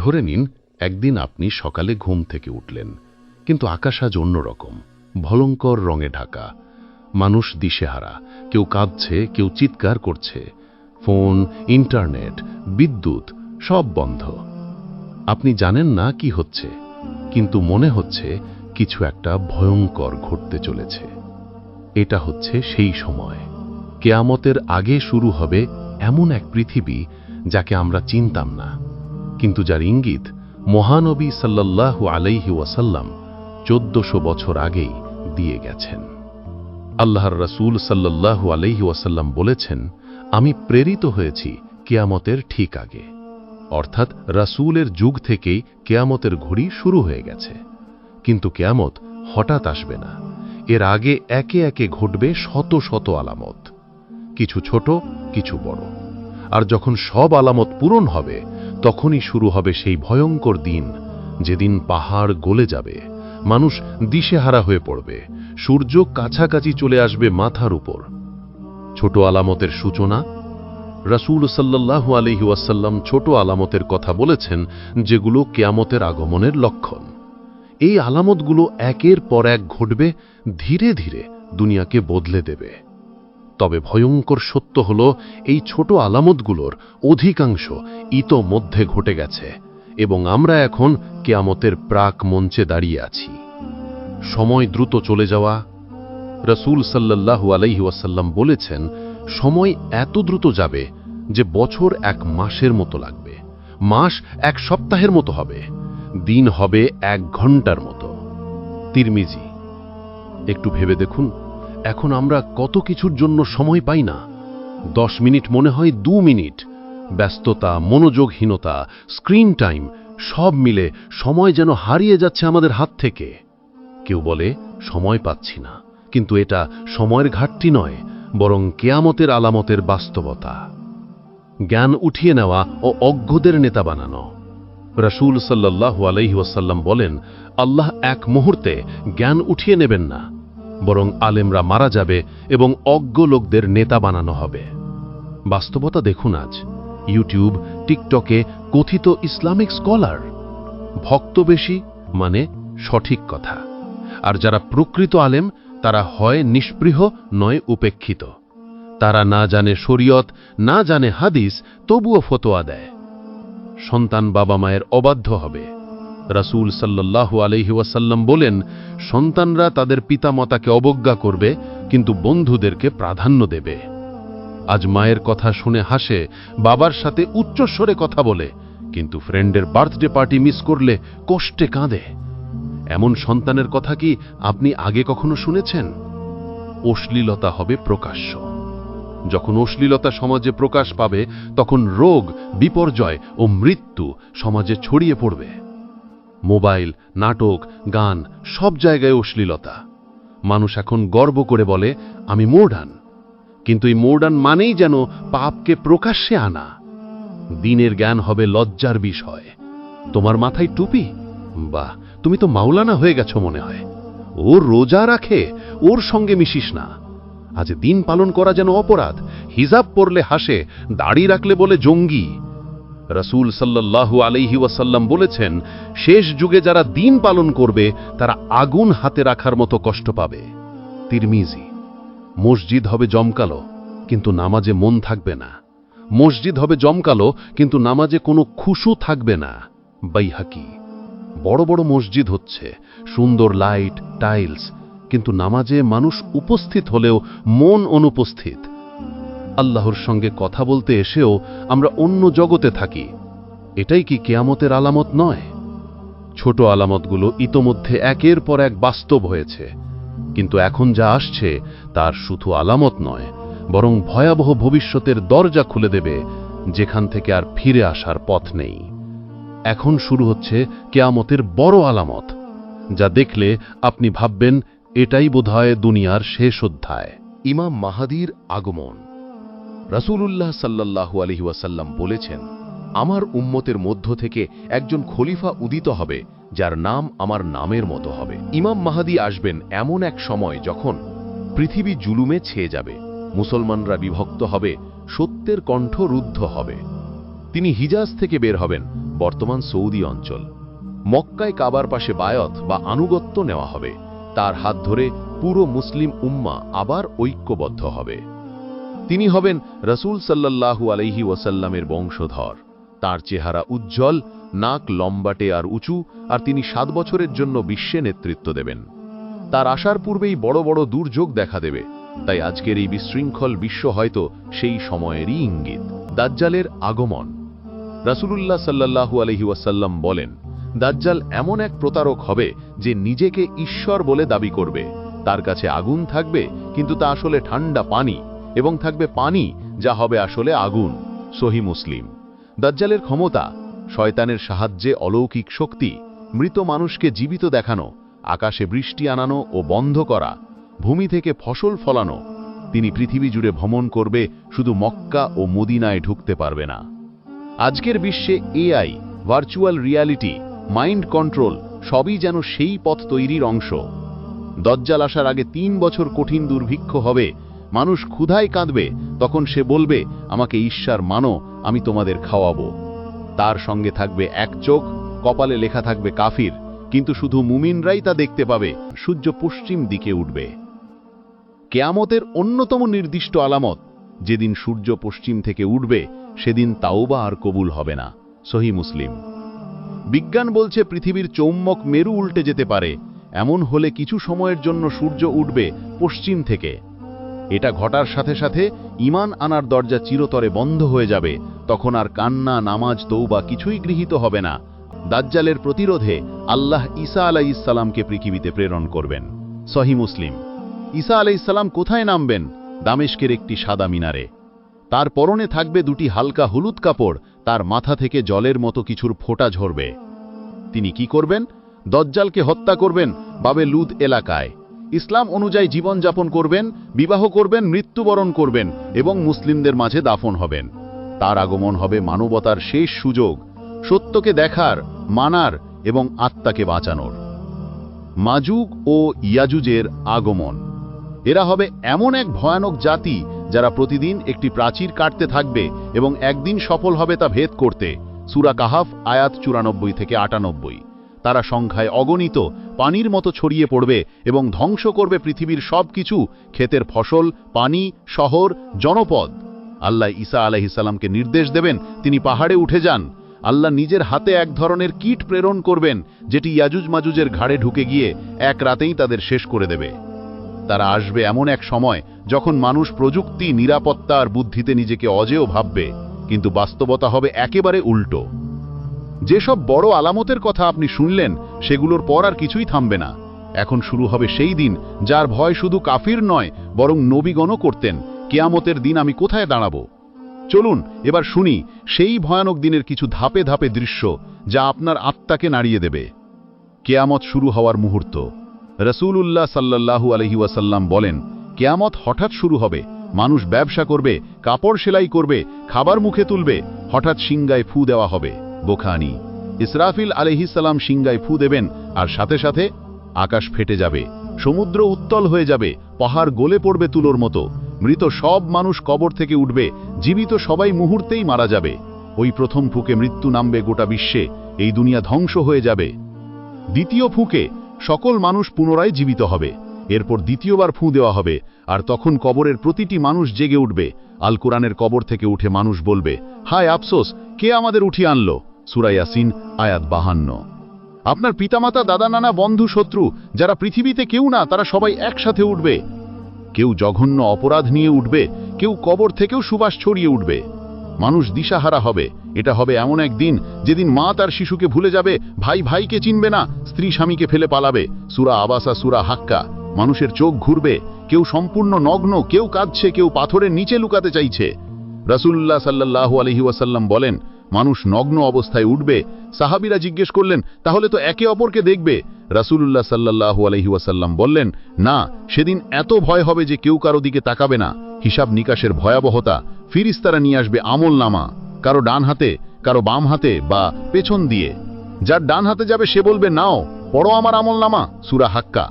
ধরে নিন একদিন আপনি সকালে ঘুম থেকে উঠলেন, কিন্তু আকাশ আজ অন্যরকম, ভয়ঙ্কর রঙে ঢাকা। মানুষ দিশেহারা, কেউ কাঁদছে, কেউ চিৎকার করছে। ফোন, ইন্টারনেট, বিদ্যুৎ সব বন্ধ। আপনি জানেন না কি হচ্ছে, কিন্তু মনে হচ্ছে কিছু একটা ভয়ঙ্কর ঘটতে চলেছে। এটা হচ্ছে সেই সময়, কেয়ামতের আগে শুরু হবে এমন এক পৃথিবী যাকে আমরা চিনতাম না, কিন্তু যার ইঙ্গিত মহানবী সাল্লাল্লাহু আলাইহি ওয়াসাল্লাম 1400 বছর আগেই দিয়ে গেছেন। আল্লাহর রাসূল সাল্লাল্লাহু আলাইহি ওয়াসাল্লাম বলেছেন, আমি প্রেরিত হয়েছি কেয়ামতের ঠিক আগে, অর্থাৎ রাসূলের যুগ থেকেই কেয়ামতের ঘড়ি শুরু হয়ে গেছে। কিন্তু কেয়ামত হঠাৎ আসবে না, এর আগে একে একে ঘটবে শত শত আলামত, কিছু ছোট, কিছু বড়। আর যখন সব আলামত পূরণ হবে, তখনই শুরু হবে সেই ভয়ঙ্কর দিন, যেদিন পাহাড় গলে যাবে, মানুষ দিশেহারা হয়ে পড়বে, সূর্য কাছাকাছি চলে আসবে মাথার উপর। ছোট আলামতের সূচনা। রাসূল সাল্লাল্লাহু আলাইহি ওয়াসাল্লাম ছোট আলামতের কথা বলেছেন, যেগুলো কিয়ামতের আগমনের লক্ষণ। এই আলামতগুলো একের পর এক ঘটবে, ধীরে ধীরে দুনিয়াকে বদলে দেবে। তবে ভয়ঙ্কর সত্য হল, এই ছোট আলামতগুলোর অধিকাংশ ইতোমধ্যে ঘটে গেছে এবং আমরা এখন কিয়ামতের প্রাক মঞ্চে দাঁড়িয়ে আছি। সময় দ্রুত চলে যাওয়া। রাসূল সাল্লাল্লাহু আলাইহি ওয়াসাল্লাম বলেছেন, সময় এত দ্রুত যাবে যে বছর এক মাসের মতো লাগবে, মাস এক সপ্তাহের মতো হবে, দিন হবে 1 ঘন্টার মতো। তিরমিজি। একটু ভেবে দেখুন, এখন আমরা কত কিছুর জন্য সময় পাই না। 10 মিনিট মনে হয় 2 মিনিট। ব্যস্ততা, মনোযোগহীনতা, স্ক্রিন টাইম সব মিলে সময় যেন হারিয়ে যাচ্ছে আমাদের হাত থেকে। কেউ বলে সময় পাচ্ছি না, কিন্তু এটা সময়ের ঘাটতি নয়, বরং কেয়ামতের আলামতের বাস্তবতা। জ্ঞান উঠিয়ে নেওয়া ও অজ্ঞদের নেতা বানানো। রাসূল সাল্লাল্লাহু আলাইহি ওয়াসাল্লাম বলেন, আল্লাহ এক মুহূর্তে জ্ঞান উঠিয়ে নেবেন না, বরং আলেমরা মারা যাবে এবং অজ্ঞ লোকদের নেতা বানানো হবে। বাস্তবতা দেখুন আজ ইউটিউব, টিকটকে কথিত ইসলামিক স্কলার। ভক্ত বেশি মানে সঠিক কথা, আর যারা প্রকৃত আলেম তারা হয় নিষ্পৃহ নয় উপেক্ষিত। তারা না জানে শরীয়ত, না জানে হাদিস, তবুও ফতোয়া দেয়। সন্তান বাবা মায়ের অবাধ্য হবে। রাসূল সাল্লাল্লাহু আলাইহি ওয়াসাল্লাম বলেন, সন্তানরা তাদের পিতামাতাকে অবজ্ঞা করবে, কিন্তু বন্ধুদেরকে প্রাধান্য দেবে। আজ মায়ের কথা শুনে হাসে, বাবার সাথে উচ্চস্বরে কথা বলে, কিন্তু ফ্রেন্ডের বার্থডে পার্টি মিস করলে কষ্টে কাঁদে। এমন সন্তানের কথা কি আপনি আগে কখনো শুনেছেন? অশ্লীলতা হবে প্রকাশ্য। যখন অশ্লীলতা সমাজে প্রকাশ পাবে, তখন রোগ, বিপর্যয় ও মৃত্যু সমাজে ছড়িয়ে পড়বে। মোবাইল, নাটক, গান সব জায়গায় অশ্লীলতা। মানুষ এখন গর্ব করে বলে, আমি মডার্ন। কিন্তু এই মডার্ন মানেই যেন পাপকে প্রকাশ্যে আনা। দিনের জ্ঞান হবে লজ্জার বিষয়। তোমার মাথায় টুপি? বাহ, তুমি তো মাওলানা হয়ে গেছো মনে হয়। ও রোজা রাখে, ওর সঙ্গে মিশিস না। আজ দিন পালন করা যেন অপরাধ। হিজাব পরলে হাসে, দাড়ি রাখলে বলে জঙ্গি। রাসূল সাল্লাল্লাহু আলাইহি ওয়াসাল্লাম বলেছেন, শেষ যুগে যারা দিন পালন করবে তারা আগুন হাতে রাখার মতো কষ্ট পাবে। তিরমিজি। মসজিদ হবে জমকালো, কিন্তু নামাজে মন থাকবে না। মসজিদ হবে জমকালো, কিন্তু নামাজে কোনো খুশু থাকবে না। বাইহাকি। বড় বড় মসজিদ হচ্ছে, সুন্দর লাইট, টাইলস, কিন্তু নামাজে মানুষ উপস্থিত হলেও মন অনুপস্থিত। আল্লাহর সঙ্গে কথা বলতে এসেও আমরা অন্য জগতে থাকি। এটাই কি কিয়ামতের আলামত নয়? ছোট আলামতগুলো ইতোমধ্যে একের পর এক বাস্তব হয়েছে, কিন্তু এখন যা আসছে তার শুধু আলামত নয়, বরং ভয়াবহ ভবিষ্যতের দরজা খুলে দেবে, যেখান থেকে আর ফিরে আসার পথ নেই। এখন শুরু হচ্ছে কিয়ামতের বড় আলামত, যা দেখলে আপনি ভাববেন এটাই বোধহয় দুনিয়ার শেষ অধ্যায়। ইমাম মাহাদির আগমন। রাসূলুল্লাহ সাল্লাল্লাহু আলাইহি ওয়াসাল্লাম বলেছেন, আমার উম্মতের মধ্য থেকে একজন খলিফা উদিত হবে, যার নাম আমার নামের মতো হবে। ইমাম মাহাদি আসবেন এমন এক সময় যখন পৃথিবী জুলুমে ছেয়ে যাবে, মুসলমানরা বিভক্ত হবে, সত্যের কণ্ঠ রুদ্ধ হবে। তিনি হিজাজ থেকে বের হবেন, বর্তমান সৌদি অঞ্চল। মক্কায় কাবার পাশে বায়ত বা আনুগত্য নেওয়া হবে। তার হাত ধরে পুরো মুসলিম উম্মাহ আবার ঐক্যবদ্ধ হবে। তিনি হবেন রাসূল সাল্লাল্লাহু আলাইহি ওয়াসাল্লামের বংশধর। তার চেহারা উজ্জ্বল, নাক লম্বাটে আর উঁচু, আর তিনি 7 বছরের জন্য বিশ্বে নেতৃত্ব দেবেন। তার আসার পূর্বেই বড় বড় দুর্যোগ দেখা দেবে। তাই আজকের এই বিশৃঙ্খল বিশ্ব হয়তো সেই সময়েরই ইঙ্গিত। দাজ্জালের আগমন। রাসূলুল্লাহ সাল্লাল্লাহু আলাইহি ওয়াসাল্লাম বলেন, দাজ্জাল এমন এক প্রতারক হবে যে নিজেকে ঈশ্বর বলে দাবি করবে। তার কাছে আগুন থাকবে, কিন্তু তা আসলে ঠান্ডা পানি, এবং থাকবে পানি যা হবে আসলে আগুন। সহিহ মুসলিম। দাজ্জালের ক্ষমতা: শয়তানের সাহায্যে অলৌকিক শক্তি, মৃত মানুষকে জীবিত দেখানো, আকাশে বৃষ্টি আনানো ও বন্ধ করা, ভূমি থেকে ফসল ফলানো। তিনি পৃথিবী জুড়ে ভ্রমণ করবে, শুধু মক্কা ও মদিনায় ঢুকতে পারবে না। আজকের বিশ্বে AI, virtual reality, mind control সবই যেন সেই পথ তৈরির অংশ। দাজ্জাল আসার আগে 3 বছর কঠিন দুর্ভিক্ষ হবে। মানুষ ক্ষুধায় কাঁদবে, তখন সে বলবে, আমাকে ঈশ্বর মানো, আমি তোমাদের খাওয়াবো। তার সঙ্গে থাকবে এক চোখ, কপালে লেখা থাকবে কাফির, কিন্তু শুধু মুমিনরাই তা দেখতে পাবে। সূর্য পশ্চিম দিকে উঠবে। কিয়ামতের অন্যতম নির্দিষ্ট আলামত: যেদিন সূর্য পশ্চিম থেকে উঠবে সেদিন তাওবা আর কবুল হবে না। সহিহ মুসলিম। বিজ্ঞান বলছে পৃথিবীর চৌম্বক মেরু উল্টে যেতে পারে। এমন হলে কিছু সময়ের জন্য সূর্য উঠবে পশ্চিম থেকে। এটা ঘটার সাথে সাথে ঈমান আনার দরজা চিরতরে বন্ধ হয়ে যাবে। তখন আর কান্না, নামাজ, তৌবা কিছুই গৃহীত হবে না। দাজ্জালের প্রতিরোধে আল্লাহ ঈসা আলাইহিস সালামকে পৃথিবীতে প্রেরণ করবেন। সহিহ মুসলিম। ঈসা আলাইহিস সালাম কোথায় নামবেন? দামেস্কের একটি সাদা মিনারে। তার পরনে থাকবে 2টি হালকা হলুদ কাপড়, তার মাথা থেকে জলের মতো কিছুর ফোঁটা ঝরবে। তিনি কি করবেন? দাজ্জালকে হত্যা করবেন বাবে লুদ এলাকায়। ইসলাম অনুযায়ী জীবনযাপন করবেন, বিবাহ করবেন, মৃত্যুবরণ করবেন এবং মুসলিমদের মাঝে দাফন হবেন। তার আগমন হবে মানবতার শেষ সুযোগ, সত্যকে দেখার, মানার এবং আত্মাকে বাঁচানোর। মাজুগ ও ইয়াজুজের আগমন। এরা হবে এমন এক ভয়ানক জাতি যারা প্রতিদিন একটি প্রাচীর কাটতে থাকবে এবং একদিন সফল হবে তা ভেদ করতে। সূরা কাহাফ আয়াত 94 থেকে 98। তারা সংখ্যায় অগণিত, পানির মতো ছড়িয়ে পড়বে এবং ধ্বংস করবে পৃথিবীর সবকিছু, ক্ষেতের ফসল, পানি, শহর, জনপদ। আল্লাহ ঈসা আলাইহিস সালামকে নির্দেশ দেবেন তিনি পাহাড়ে উঠে যান। আল্লাহ নিজের হাতে এক ধরনের কীট প্রেরণ করবেন যেটি ইয়াজুজ মাজুজের ঘাড়ে ঢুকে গিয়ে এক রাতেই তাদের শেষ করে দেবে। তারা আসবে এমন এক সময় যখন মানুষ প্রযুক্তি, নিরাপত্তা আর বুদ্ধিতে নিজেকে অজেয় ভাববে, কিন্তু বাস্তবতা হবে একেবারে উল্টো। যেসব বড় আলামতের কথা আপনি শুনলেন সেগুলোর পর আর কিছুই থামবে না। এখন শুরু হবে সেই দিন যার ভয় শুধু কাফির নয় বরং নবীগণও করতেন। কিয়ামতের দিন আমি কোথায় দাঁড়াবো? চলুন এবার শুনি সেই ভয়ানক দিনের কিছু ধাপে ধাপে দৃশ্য যা আপনার আত্মাকে নাড়িয়ে দেবে। কিয়ামত শুরু হওয়ার মুহূর্ত। রাসূলুল্লাহ সাল্লাল্লাহু আলাইহি ওয়াসাল্লাম বলেন, কিয়ামত হঠাৎ শুরু হবে। মানুষ ব্যবসা করবে, কাপড় সেলাই করবে, খাবার মুখে তুলবে, হঠাৎ সিংগায় ফু দেওয়া হবে। বুখারী। ইসরাফিল আলাইহিস সালাম সিংগায় ফু দেবেন আর সাথে সাথে আকাশ ফেটে যাবে, সমুদ্র উত্তল হয়ে যাবে, পাহাড় গলে পড়বে তুলোর মতো। মৃত সব মানুষ কবর থেকে উঠবে, জীবিত সবাই মুহূর্তেই মারা যাবে। ওই প্রথম ফুঁকে মৃত্যু নামবে গোটা বিশ্বে, এই দুনিয়া ধ্বংস হয়ে যাবে। দ্বিতীয় ফুঁকে সকল মানুষ পুনরায় জীবিত হবে। এরপর দ্বিতীয়বার ফু দেওয়া হবে, আর তখন কবরের প্রতিটি মানুষ জেগে উঠবে। আল কোরআনের কবর থেকে উঠে মানুষ বলবে, হায় আফসোস, কে আমাদের উঠিয়ে আনলো? সূরা ইয়াসিন আয়াত 52। আপনার পিতামাতা, দাদা, নানা, বন্ধু, শত্রু যারা পৃথিবীতে কেউ না, তারা সবাই একসাথে উঠবে। কেউ জঘন্য অপরাধ নিয়ে উঠবে, কেউ কবর থেকেও সুবাস ছড়িয়ে উঠবে। মানুষ দিশাহারা হবে। এটা হবে এমন এক দিন যেদিন মা তার শিশুকে ভুলে যাবে, ভাই ভাইকে চিনবে না, স্ত্রী স্বামীকে ফেলে পালাবে। সূরা আবাসা, সূরা হাক্কা। মানুষের চোখ ঘুরবে, কেউ সম্পূর্ণ নগ্ন, কেউ কাঁদছে, কেউ পাথরের নিচে লুকাতে চাইছে। রাসূলুল্লাহ সাল্লাল্লাহু আলাইহি ওয়াসাল্লাম বলেন, মানুষ নগ্ন অবস্থায় উঠবে। সাহাবীরা জিজ্ঞেস করলেন, তাহলে তো একে অপরকে দেখবে? রাসূলুল্লাহ সাল্লাল্লাহু আলাইহি ওয়াসাল্লাম বললেন, না, সেদিন এত ভয় হবে যে কেউ কারো দিকে তাকাবে না। হিসাব নিকাশের ভয়াবহতা। ফিরিস্তারা নিয়ে আসবে আমলনামা, কারো ডান হাতে, কারো বাম হাতে বা পেছন দিয়ে। যার ডান হাতে যাবে সে বলবে, নাও পড়ো আমার আমলনামা, সূরা হাক্কা।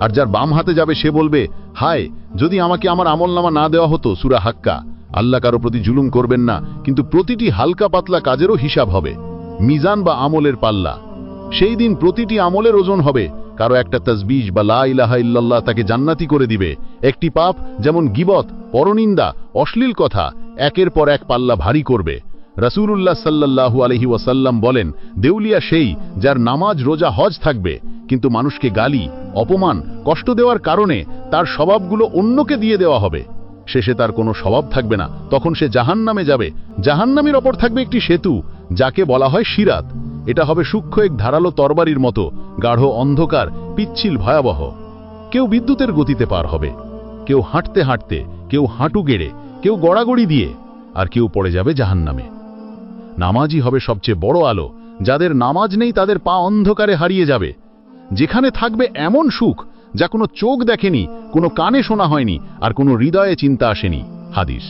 আর যার বাম হাতে যাবে সে বলবে, হায়, যদি আমাকে আমার আমলনামা না দেওয়া হতো, সূরা হাক্কা। আল্লাহ কারো প্রতি জুলুম করবেন না, কিন্তু প্রতিটি হালকা পাতলা কাজেরও হিসাব হবে। মিজান বা আমলের পাল্লা, সেই দিন প্রতিটি আমলের ওজন হবে। কারো একটা তাসবিহ বা লা ইলাহা ইল্লাল্লাহ তাকে জান্নাতি করে দিবে। একটি পাপ যেমন গীবত, পরনিন্দা, অশ্লীল কথা একের পর এক পাল্লা ভারী করবে। রাসূলুল্লাহ সাল্লাল্লাহু আলাইহি ওয়াসাল্লাম বলেন, দেউলিয়া সেই যার নামাজ রোজা হজ থাকবে, কিন্তু মানুষকে গালি, অপমান, কষ্ট দেওয়ার কারণে তার স্বভাবগুলো অন্যকে দিয়ে দেওয়া হবে। শেষে তার কোনো স্বভাব থাকবে না, তখন সে জাহান্নামে যাবে। জাহান্নামের ওপর থাকবে একটি সেতু, যাকে বলা হয় সিরাত। এটা হবে সূক্ষ্ম এক ধারালো তরবারির মতো, গাঢ় অন্ধকার, পিচ্ছিল, ভয়াবহ। কেউ বিদ্যুতের গতিতে পার হবে, কেউ হাঁটতে হাঁটতে, কেউ হাঁটু গেড়ে, কেউ গড়াগড়ি দিয়ে, আর কেউ পড়ে যাবে জাহান্নামে। নামাজই হবে সবচেয়ে বড় আলো। যাদের নামাজ নেই তাদের পা অন্ধকারে হারিয়ে যাবে। যেখানে থাকবে এমন সুখ যা কোনো চোখ দেখেনি, কোনো কানে শোনা হয়নি, আর কোনো হৃদয়ে চিন্তা আসেনি। হাদিস।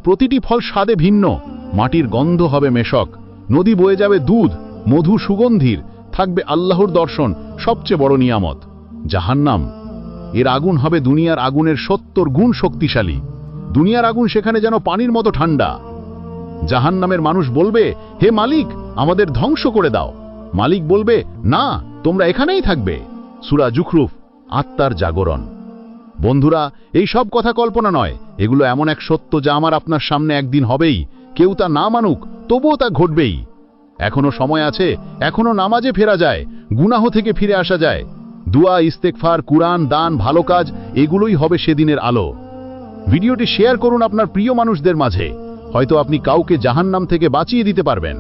প্রতিটি ফল স্বাদে ভিন্ন, মাটির গন্ধ হবে মেশক, নদী বয়ে যাবে দুধ, মধু সুগন্ধির, থাকবে আল্লাহর দর্শন, সবচেয়ে বড় নিয়ামত। জাহান্নাম, এর আগুন হবে দুনিয়ার আগুনের 70 গুণ শক্তিশালী। দুনিয়ার আগুন সেখানে যেন পানির মতো ঠান্ডা। জাহান্নামের মানুষ বলবে, হে মালিক, আমাদের ধ্বংস করে দাও। মালিক বলবে, না, তোমরা এখানেই থাকবে। সূরা যুখরুফ, আত্মার জাগরণ। বন্ধুরা, এই সব কথা কল্পনা নয়, এগুলো এমন এক সত্য যা আমার আপনার সামনে একদিন হবেই। কেউ তা না মানুক, তবুও তা ঘটবেই। এখনো সময় আছে, এখনো নামাজে ফেরা যায়, গুনাহ থেকে ফিরে আসা যায়। দুয়া, ইস্তেগফার, কুরআন, দান, ভালো কাজ, এগুলোই হবে সেদিনের আলো। ভিডিওটি শেয়ার করুন আপনার প্রিয় মানুষদের মাঝে, হয়তো আপনি কাউকে জাহান্নাম থেকে বাঁচিয়ে দিতে পারবেন।